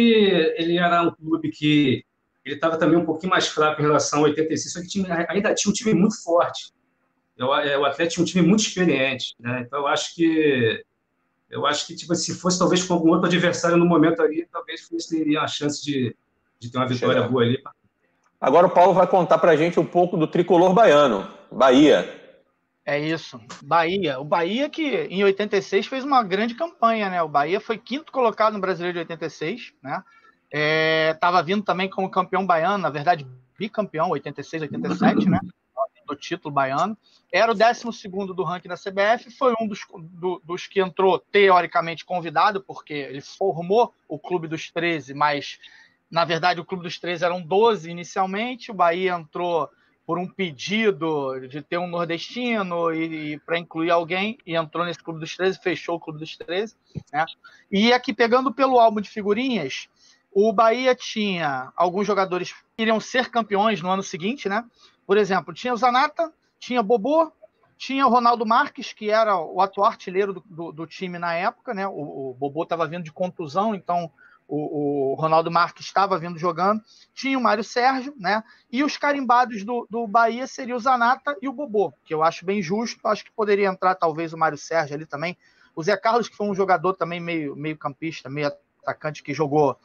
ele era um clube que ele estava também um pouquinho mais fraco em relação a 86, só que ainda tinha um time muito forte. O Atlético tinha um time muito experiente, né? Então, eu acho que tipo, se fosse talvez com algum outro adversário no momento ali, talvez eles teriam a chance de ter uma vitória boa ali. Agora o Paulo vai contar pra gente um pouco do tricolor baiano, Bahia. É isso, Bahia. O Bahia que em 86 fez uma grande campanha, né? O Bahia foi 5º colocado no Brasileiro de 86, né? Tava vindo também como campeão baiano, na verdade bicampeão, 86, 87, né? Do título baiano. Era o 12º do ranking da CBF, foi um dos que entrou teoricamente convidado, porque ele formou o Clube dos 13, mas na verdade o Clube dos 13 eram 12 inicialmente, o Bahia entrou por um pedido de ter um nordestino e para incluir alguém, e entrou nesse Clube dos 13, fechou o Clube dos 13, né? E aqui, pegando pelo álbum de figurinhas, o Bahia tinha alguns jogadores que iriam ser campeões no ano seguinte, né? Por exemplo, tinha o Zanata, tinha Bobô, tinha o Ronaldo Marques, que era o atual artilheiro do time na época, né? O Bobô estava vindo de contusão, então o Ronaldo Marques estava vindo jogando, tinha o Mário Sérgio, né? E os carimbados do Bahia seriam o Zanata e o Bobô, que eu acho bem justo, acho que poderia entrar talvez o Mário Sérgio ali também, o Zé Carlos, que foi um jogador também meio campista, meio atacante, que jogou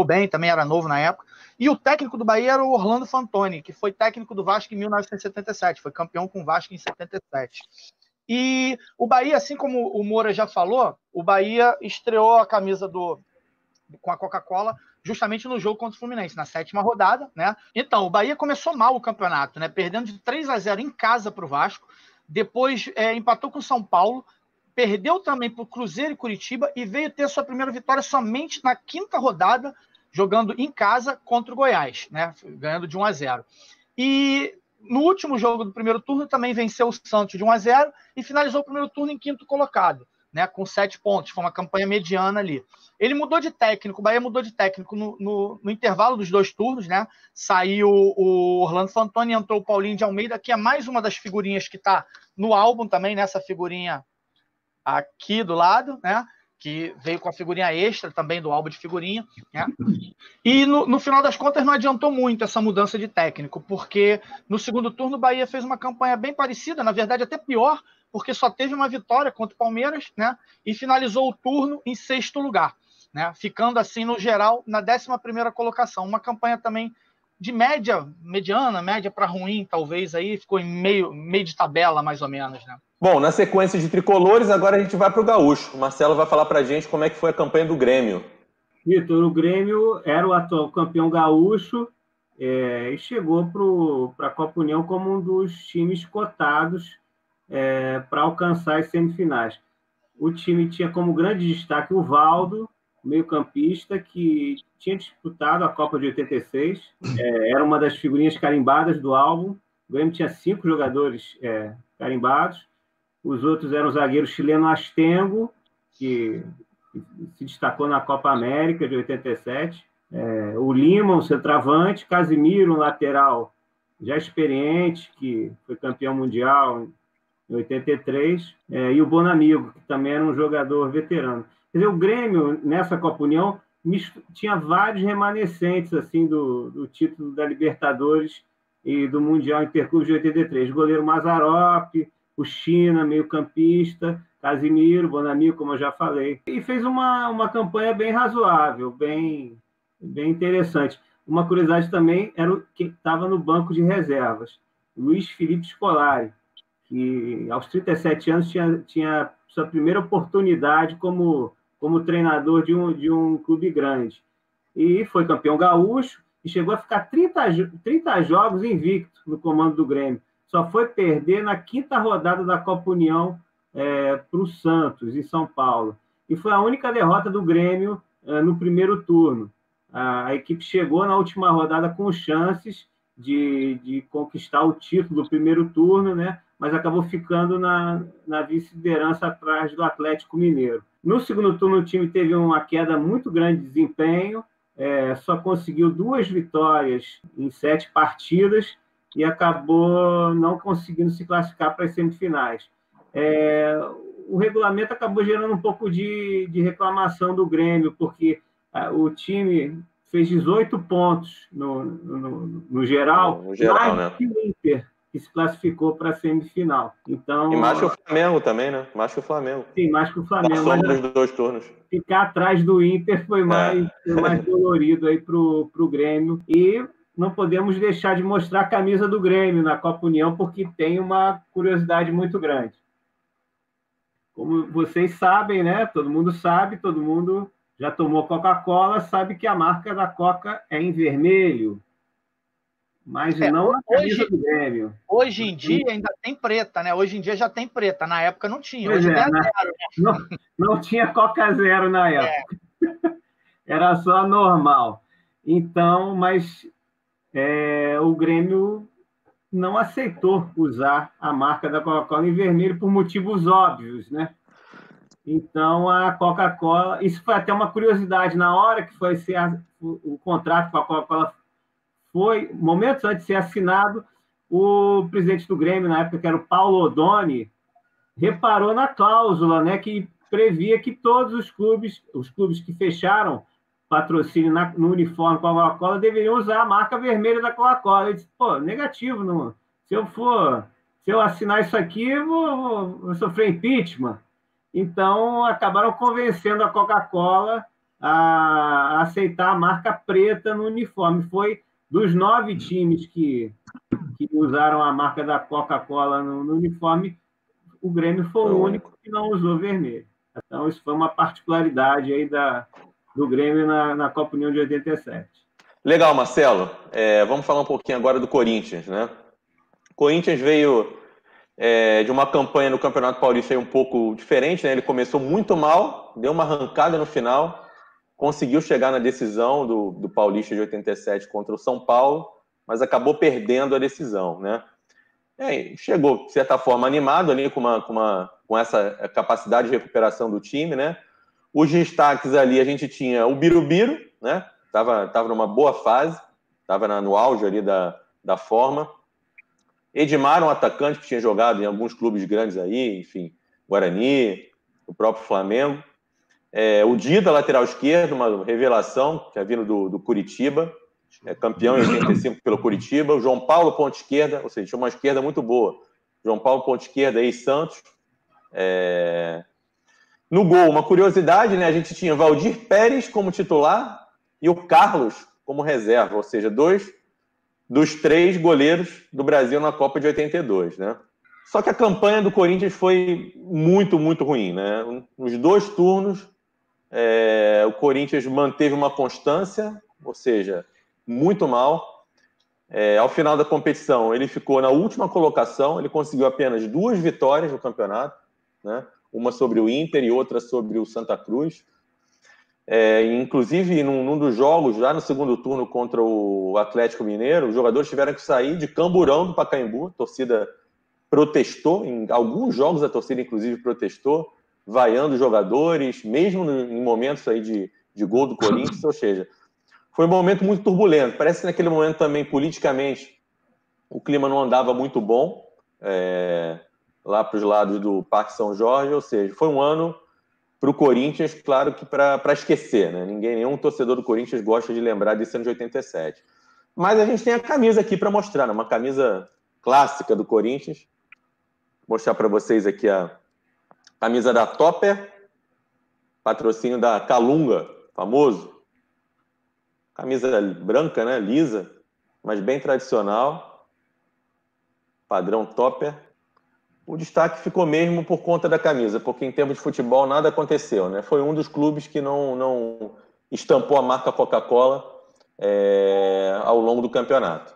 bem, também era novo na época, e o técnico do Bahia era o Orlando Fantoni, que foi técnico do Vasco em 1977, foi campeão com o Vasco em 77. E o Bahia, assim como o Moura já falou, o Bahia estreou a camisa com a Coca-Cola justamente no jogo contra o Fluminense, na 7ª rodada, né? Então, o Bahia começou mal o campeonato, né? Perdendo de 3-0 em casa para o Vasco, depois empatou com o São Paulo, perdeu também para o Cruzeiro e Curitiba e veio ter sua primeira vitória somente na 5ª rodada, jogando em casa contra o Goiás, né? Ganhando de 1-0. E no último jogo do primeiro turno também venceu o Santos de 1-0 e finalizou o primeiro turno em 5º colocado, né, com 7 pontos, foi uma campanha mediana ali. Ele mudou de técnico, o Bahia mudou de técnico no intervalo dos 2 turnos, né? Saiu o Orlando Fantoni, entrou o Paulinho de Almeida, que é mais uma das figurinhas que está no álbum também, nessa figurinha aqui do lado, né? Que veio com a figurinha extra também do álbum de figurinha, né? E no final das contas não adiantou muito essa mudança de técnico, porque no segundo turno o Bahia fez uma campanha bem parecida, na verdade até pior, porque só teve uma vitória contra o Palmeiras, né? E finalizou o turno em 6º lugar, né? Ficando assim no geral na 11ª colocação, uma campanha também de mediana, média para ruim, talvez, aí ficou em meio de tabela, mais ou menos, né? Bom, na sequência de tricolores, agora a gente vai para o Gaúcho. O Marcelo vai falar para a gente como é que foi a campanha do Grêmio. Vitor, o Grêmio era o atual campeão gaúcho e chegou para a Copa União como um dos times cotados para alcançar as semifinais. O time tinha como grande destaque o Valdo, meio-campista, que tinha disputado a Copa de 86, era uma das figurinhas carimbadas do álbum. O Grêmio tinha 5 jogadores carimbados. Os outros eram o zagueiro chileno Astengo, que se destacou na Copa América de 87. O Lima, um centroavante. Casimiro, um lateral já experiente, que foi campeão mundial em 83. E o Bonamigo, que também era um jogador veterano. Quer dizer, o Grêmio, nessa Copa União, tinha vários remanescentes assim, do título da Libertadores e do Mundial Interclubes de 83. O goleiro Mazzaropi, o China, meio-campista, Casimiro, Bonamigo, como eu já falei. E fez uma campanha bem razoável, bem interessante. Uma curiosidade também era o que estava no banco de reservas, Luiz Felipe Scolari, que aos 37 anos tinha sua primeira oportunidade como treinador de um clube grande. E foi campeão gaúcho e chegou a ficar 30 jogos invicto no comando do Grêmio. Só foi perder na 5ª rodada da Copa União para o Santos, em São Paulo. E foi a única derrota do Grêmio no primeiro turno. A equipe chegou na última rodada com chances de conquistar o título do primeiro turno, né? Mas acabou ficando na vice-liderança atrás do Atlético Mineiro. No segundo turno, o time teve uma queda muito grande de desempenho, só conseguiu 2 vitórias em 7 partidas e acabou não conseguindo se classificar para as semifinais. O regulamento acabou gerando um pouco de reclamação do Grêmio, porque o time fez 18 pontos no geral, né? Que o Inter, que se classificou para a semifinal. Então, e mais que o Flamengo também, né? Mais que o Flamengo. Sim, mais que o Flamengo. Passou dos 2 turnos. Ficar atrás do Inter foi mais dolorido aí para o Grêmio. E não podemos deixar de mostrar a camisa do Grêmio na Copa União, porque tem uma curiosidade muito grande. Como vocês sabem, né? Todo mundo sabe, todo mundo já tomou Coca-Cola, sabe que a marca da Coca é em vermelho, mas não na camisa do Grêmio. Hoje em dia ainda tem preta, né? Hoje em dia já tem preta, na época não tinha. Hoje tem zero, né? Não tinha Coca Zero na época. Era só normal. Então, mas o Grêmio não aceitou usar a marca da Coca-Cola em vermelho por motivos óbvios, né? Então, a Coca-Cola... Isso foi até uma curiosidade. Na hora que foi ser o contrato com a Coca-Cola, momentos antes de ser assinado, o presidente do Grêmio, na época, que era o Paulo Odoni, reparou na cláusula, né, que previa que todos os clubes que fecharam patrocínio no uniforme com a Coca-Cola deveriam usar a marca vermelha da Coca-Cola. Ele disse, negativo, não. Se eu assinar isso aqui, eu vou sofrer impeachment. Então, acabaram convencendo a Coca-Cola a aceitar a marca preta no uniforme. Foi dos 9 times que usaram a marca da Coca-Cola no uniforme, o Grêmio foi o único que não usou vermelho. Então, isso foi uma particularidade aí do Grêmio na Copa União de 87. Legal, Marcelo. Vamos falar um pouquinho agora do Corinthians, né? O Corinthians veio de uma campanha no Campeonato Paulista um pouco diferente, né? Ele começou muito mal, deu uma arrancada no final, conseguiu chegar na decisão do Paulista de 87 contra o São Paulo, mas acabou perdendo a decisão, né? Chegou, de certa forma, animado ali com essa capacidade de recuperação do time, né? Os destaques ali, a gente tinha o Birubiru, né? Tava numa boa fase, estava no auge ali da forma. Edmar, um atacante que tinha jogado em alguns clubes grandes aí, enfim, Guarani, o próprio Flamengo. O Dida, lateral esquerdo, uma revelação, que é vindo do Curitiba, campeão em 85 pelo Curitiba. O João Paulo, ponta esquerda, ou seja, tinha uma esquerda muito boa. João Paulo, ponta esquerda, ex-Santos. No gol, uma curiosidade, né? A gente tinha Valdir Pérez como titular e o Carlos como reserva, ou seja, dois dos 3 goleiros do Brasil na Copa de 82, né? Só que a campanha do Corinthians foi muito, muito ruim, né? Nos 2 turnos, o Corinthians manteve uma constância, ou seja, muito mal. Ao final da competição, ele ficou na última colocação, ele conseguiu apenas 2 vitórias no campeonato, né? Uma sobre o Inter e outra sobre o Santa Cruz. Inclusive, num dos jogos, já no segundo turno contra o Atlético Mineiro, os jogadores tiveram que sair de Camburão do Pacaembu, a torcida protestou, em alguns jogos a torcida inclusive protestou, vaiando os jogadores, mesmo em momentos aí de gol do Corinthians, ou seja, foi um momento muito turbulento. Parece que naquele momento também, politicamente, o clima não andava muito bom, lá para os lados do Parque São Jorge, ou seja, foi um ano para o Corinthians, claro que para esquecer, né? Nenhum torcedor do Corinthians gosta de lembrar desse ano de 87. Mas a gente tem a camisa aqui para mostrar, né? Uma camisa clássica do Corinthians. Vou mostrar para vocês aqui a camisa da Topper, patrocínio da Calunga, famoso. Camisa branca, né? Lisa, mas bem tradicional. Padrão Topper. O destaque ficou mesmo por conta da camisa, porque em termos de futebol nada aconteceu, né? Foi um dos clubes que não estampou a marca Coca-Cola ao longo do campeonato.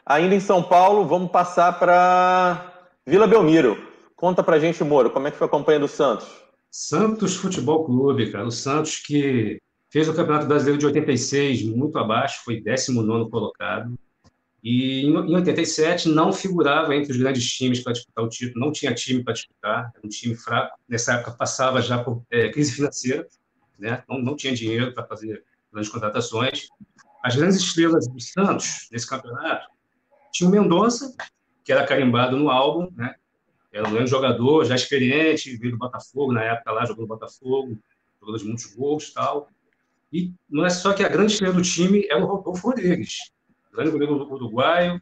Ainda em São Paulo, vamos passar para Vila Belmiro. Conta pra gente, Moro, como é que foi a campanha do Santos? Santos Futebol Clube, cara. O Santos que fez o Campeonato Brasileiro de 86 muito abaixo, foi 19º colocado. E em 87 não figurava entre os grandes times para disputar o título, não tinha time para disputar, era um time fraco. Nessa época passava já por crise financeira, né? Não tinha dinheiro para fazer grandes contratações. As grandes estrelas do Santos nesse campeonato tinha o Mendonça, que era carimbado no álbum, né? Era um grande jogador, já experiente, veio do Botafogo, na época lá jogou no Botafogo, jogador de muitos gols e tal. E não é só que a grande estrela do time era o Rodolfo Rodrigues, grande goleiro uruguaio,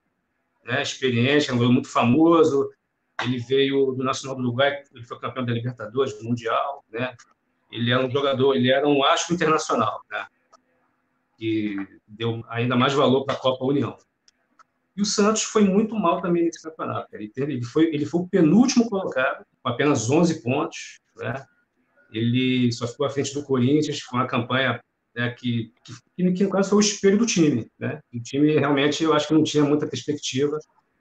né, experiente, é um goleiro muito famoso. Ele veio do Nacional do Uruguai, ele foi campeão da Libertadores, do Mundial, né? Ele era um jogador, ele era um astro internacional, né? Que deu ainda mais valor para a Copa União. E o Santos foi muito mal também nesse campeonato. Ele foi o penúltimo colocado, com apenas 11 pontos, né? Ele só ficou à frente do Corinthians, foi uma campanha, né, que no caso foi o espelho do time, né? O time realmente, eu acho que não tinha muita perspectiva,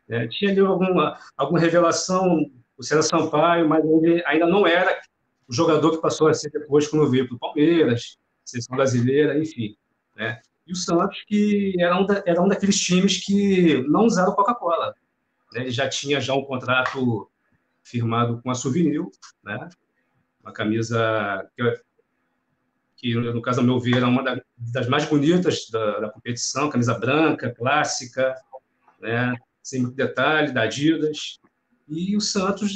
né? Tinha ali alguma revelação, o César Sampaio, mas ele ainda não era o jogador que passou a ser depois quando veio para o Palmeiras, seleção brasileira, enfim, né? E o Santos, que era um daqueles times que não usaram Coca-Cola, né? Ele já tinha um contrato firmado com a Souvenir, né? Uma camisa que, no caso, ao meu ver, era uma das mais bonitas da competição, camisa branca, clássica, né? Sem muito detalhe, da Adidas. E o Santos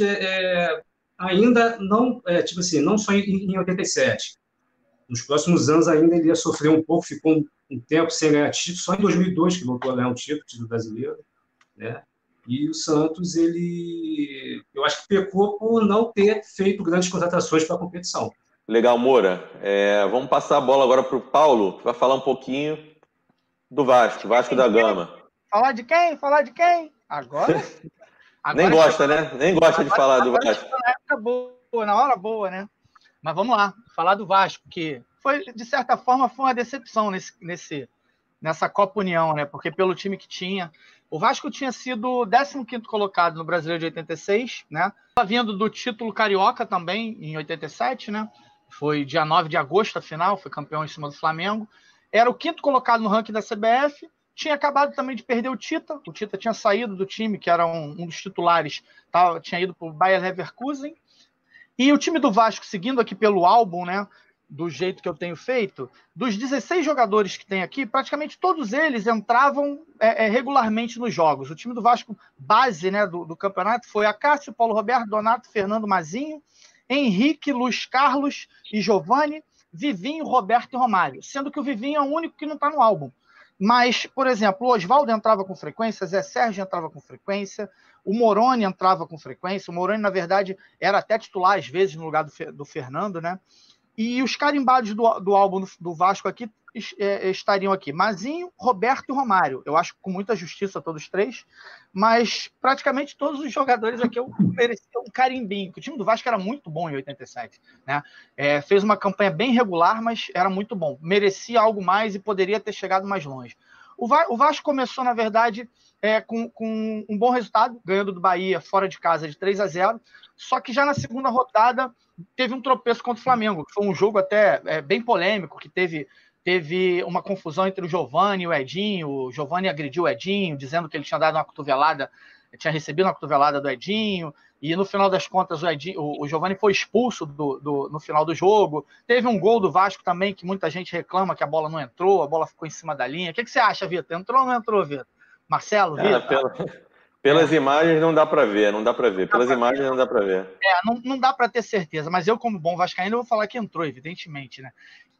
ainda não, tipo assim, não só em 87. Nos próximos anos ainda ele ia sofrer um pouco, ficou um tempo sem ganhar título, só em 2002 que voltou a ganhar um título brasileiro, né? E o Santos, eu acho que pecou por não ter feito grandes contratações para a competição. Legal, Moura. Vamos passar a bola agora para o Paulo, que vai falar um pouquinho do Vasco da Gama. Falar de quem? Falar de quem? Agora Nem gosta, né? Nem gosta de falar do Vasco. Na época boa, na hora boa, né? Mas vamos lá, falar do Vasco, que foi, de certa forma, foi uma decepção nessa Copa União, né? Porque pelo time que tinha, o Vasco tinha sido o 15º colocado no Brasileiro de 86, né? Estava vindo do título carioca também, em 87, né? Foi dia 9 de agosto, a final, foi campeão em cima do Flamengo. Era o 5º colocado no ranking da CBF, tinha acabado também de perder o Tita tinha saído do time, que era um dos titulares, tinha ido para o Bayer Leverkusen. E o time do Vasco, seguindo aqui pelo álbum, né, do jeito que eu tenho feito, dos 16 jogadores que tem aqui, praticamente todos eles entravam regularmente nos jogos. O time do Vasco, base, né, do campeonato, foi Acácio, Paulo Roberto, Donato, Fernando Mazinho, Henrique, Luiz Carlos e Giovani, Vivinho, Roberto e Romário. Sendo que o Vivinho é o único que não está no álbum. Mas, por exemplo, o Oswaldo entrava com frequência, Zé Sérgio entrava com frequência, o Moroni entrava com frequência. O Moroni, na verdade, era até titular, às vezes, no lugar do Fernando, né? E os carimbados do álbum do Vasco aqui estariam aqui: Mazinho, Roberto e Romário. Eu acho que com muita justiça todos três, mas praticamente todos os jogadores aqui mereciam um carimbinho. O time do Vasco era muito bom em 87, né? Fez uma campanha bem regular, mas era muito bom. Merecia algo mais e poderia ter chegado mais longe. O Vasco começou, na verdade, com um bom resultado, ganhando do Bahia fora de casa de 3-0, só que já na segunda rodada teve um tropeço contra o Flamengo, que foi um jogo até bem polêmico, que teve uma confusão entre o Giovani e o Edinho. O Giovani agrediu o Edinho, dizendo que ele tinha dado uma cotovelada, tinha recebido uma cotovelada do Edinho, e no final das contas o Giovani foi expulso no final do jogo. Teve um gol do Vasco também, que muita gente reclama que a bola não entrou, a bola ficou em cima da linha. O que você acha, Vitor? Entrou ou não entrou, Vitor? Marcelo, Vitor? Pelas imagens não dá para ver, Pelas imagens não dá para ver. Não dá para ter certeza, mas eu, como bom vascaíno, vou falar que entrou, evidentemente, né?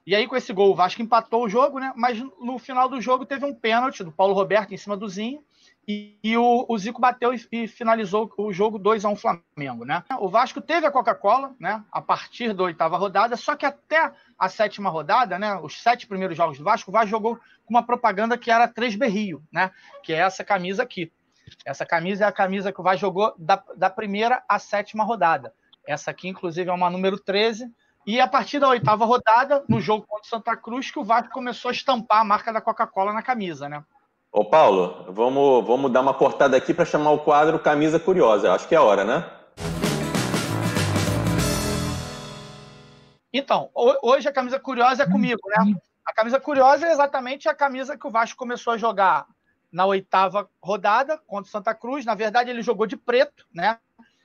E aí, com esse gol, o Vasco empatou o jogo, né? Mas no final do jogo teve um pênalti do Paulo Roberto em cima do Zinho, e o Zico bateu e finalizou o jogo 2-1 Flamengo, né? O Vasco teve a Coca-Cola, né, a partir da 8ª rodada, só que até a 7ª rodada, né, os 7 primeiros jogos do Vasco, o Vasco jogou com uma propaganda que era 3B Rio, né, que é essa camisa aqui. Essa camisa é a camisa que o Vasco jogou da primeira à 7ª rodada. Essa aqui, inclusive, é uma número 13. E a partir da 8ª rodada, no jogo contra o Santa Cruz, que o Vasco começou a estampar a marca da Coca-Cola na camisa, né? Ô, Paulo, vamos dar uma cortada aqui para chamar o quadro Camisa Curiosa. Acho que é a hora, né? Então, hoje a camisa curiosa é comigo, né? A camisa curiosa é exatamente a camisa que o Vasco começou a jogar na 8ª rodada contra o Santa Cruz. Na verdade, ele jogou de preto, né?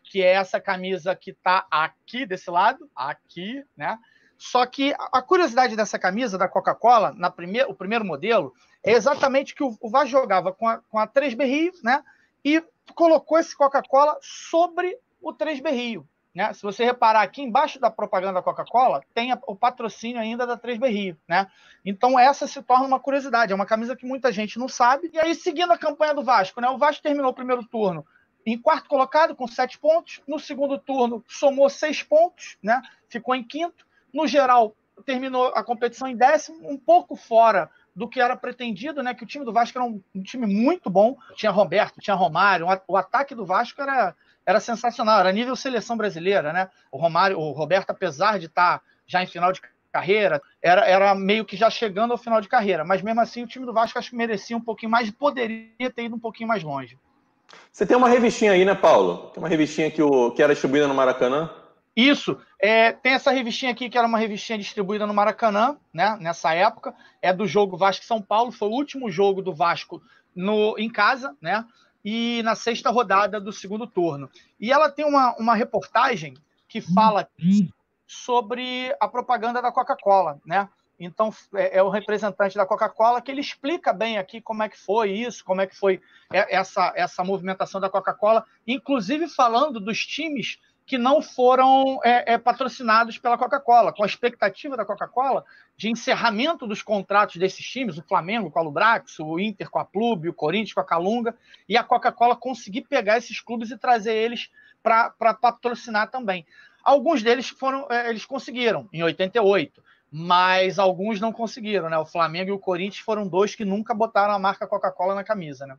Que é essa camisa que está aqui desse lado, aqui, né? Só que a curiosidade dessa camisa da Coca-Cola, o primeiro modelo, é exatamente que o Vasco jogava com a 3B Rio, né? E colocou esse Coca-Cola sobre o 3B Rio, né? Se você reparar aqui embaixo da propaganda da Coca-Cola, tem o patrocínio ainda da 3B Rio, né? Então essa se torna uma curiosidade, é uma camisa que muita gente não sabe. E aí, seguindo a campanha do Vasco, né? O Vasco terminou o primeiro turno em 4º colocado, com 7 pontos. No segundo turno, somou 6 pontos, né? Ficou em 5º. No geral, terminou a competição em 10º, um pouco fora do que era pretendido, né? Que o time do Vasco era um time muito bom. Tinha Roberto, tinha Romário. O ataque do Vasco era sensacional, era nível seleção brasileira, né? O Roberto, apesar de estar já em final de carreira, era meio que já chegando ao final de carreira. Mas mesmo assim, o time do Vasco acho que merecia um pouquinho mais e poderia ter ido um pouquinho mais longe. Você tem uma revistinha aí, né, Paulo? Tem uma revistinha que era distribuída no Maracanã? Isso, tem essa revistinha aqui, que era uma revistinha distribuída no Maracanã, né, nessa época, é do jogo Vasco-São Paulo, foi o último jogo do Vasco em casa, né, e na 6ª rodada do segundo turno. E ela tem uma reportagem que fala sobre a propaganda da Coca-Cola, né? Então, é o representante da Coca-Cola que ele explica bem aqui como é que foi isso, como é que foi essa movimentação da Coca-Cola, inclusive falando dos times que não foram patrocinados pela Coca-Cola, com a expectativa da Coca-Cola de encerramento dos contratos desses times, o Flamengo com a Lubrax, o Inter com a Plube, o Corinthians com a Calunga, e a Coca-Cola conseguir pegar esses clubes e trazer eles para patrocinar também. Alguns deles eles conseguiram, em 88, mas alguns não conseguiram, né? O Flamengo e o Corinthians foram 2 que nunca botaram a marca Coca-Cola na camisa, né?